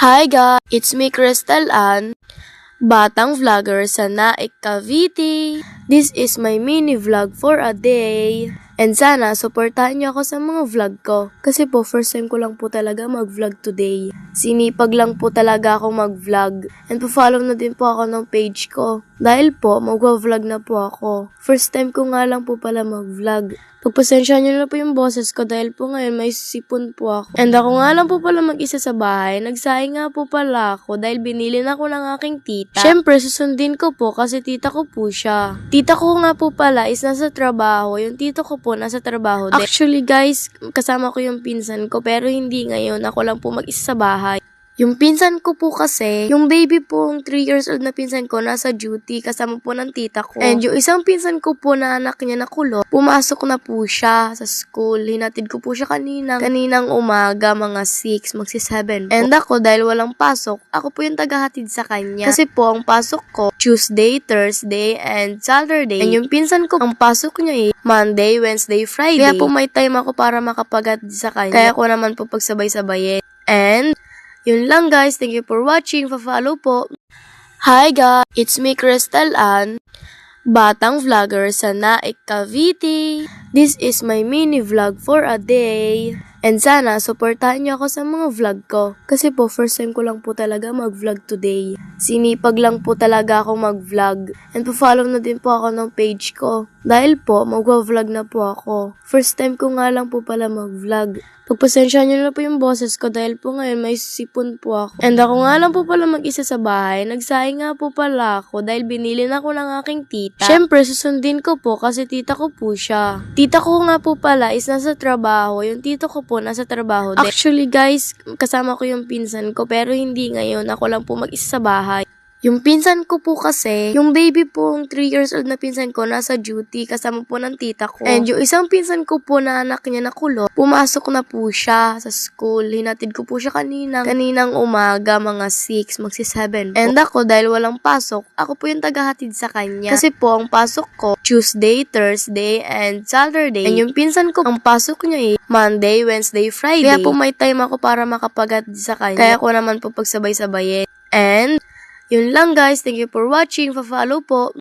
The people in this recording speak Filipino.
Hi guys, it's me Crystal Ann, batang vlogger sa Naik, Cavite. This is my mini vlog for a day. And sana, supportahan niyo ako sa mga vlog ko. Kasi po, first time ko lang po talaga mag-vlog today. Sinipag lang po talaga ako mag-vlog. And po-follow na din po ako ng page ko. Dahil po, mag-vlog na po ako. First time ko nga lang po pala mag-vlog. Pagpasensya niyo na po yung boses ko dahil po ngayon may sipon po ako. And ako nga lang po pala mag-isa sa bahay. Nagsaing nga po pala ako dahil binili na ako ng aking tita. Syempre, susundin ko po kasi tita ko po siya. Tita ko nga po pala is nasa trabaho. Yung tito ko po nasa trabaho din. Actually guys, kasama ko yung pinsan ko pero hindi ngayon. Ako lang po mag-isa sa bahay. Yung pinsan ko po kasi, yung baby pong 3 years old na pinsan ko nasa duty kasama po ng tita ko. And yung isang pinsan ko po na anak niya na kulot, pumasok na po siya sa school. Hinatid ko po siya kaninang umaga, mga 6, magsi 7 po. And ako, dahil walang pasok, ako po yung tagahatid sa kanya. Kasi po, ang pasok ko, Tuesday, Thursday, and Saturday. And yung pinsan ko, ang pasok niya Monday, Wednesday, Friday. Kaya po may time ako para makapaghatid sa kanya. Kaya ko naman po pagsabay-sabayin. And yun lang guys, thank you for watching, pa-follow po. Hi guys, it's me Crystal Ann, batang vlogger sa Naik, Cavite. This is my mini vlog for a day. And sana, supportahan niyo ako sa mga vlog ko. Kasi po, first time ko lang po talaga mag-vlog today. Sinipag lang po talaga ako mag-vlog. And po-follow na din po ako ng page ko. Dahil po, mag-vlog na po ako. First time ko nga lang po pala mag-vlog. Pagpasensya niyo na po yung boses ko dahil po ngayon may sipon po ako. And ako nga lang po pala mag-isa sa bahay. Nagsaing nga po pala ako dahil binili na ako ng aking tita. Syempre, susundin ko po kasi tita ko po siya. Tita ko nga po pala is nasa trabaho. Yung tito ko po nasa trabaho din. Actually guys, kasama ko yung pinsan ko pero hindi ngayon. Ako lang po mag-isa sa bahay. Yung pinsan ko po kasi, yung baby pong 3 years old na pinsan ko nasa duty kasama po ng tita ko. And yung isang pinsan ko po na anak niya na kulot, pumasok na po siya sa school. Hinatid ko po siya kaninang umaga, mga 6, magsi 7 po. And ako, dahil walang pasok, ako po yung tagahatid sa kanya. Kasi po, ang pasok ko, Tuesday, Thursday, and Saturday. And yung pinsan ko, ang pasok niya Monday, Wednesday, Friday. Kaya po may time ako para makapaghatid sa kanya. Kaya ko naman po pagsabay-sabayin. And yun lang guys, thank you for watching, pa-follow po.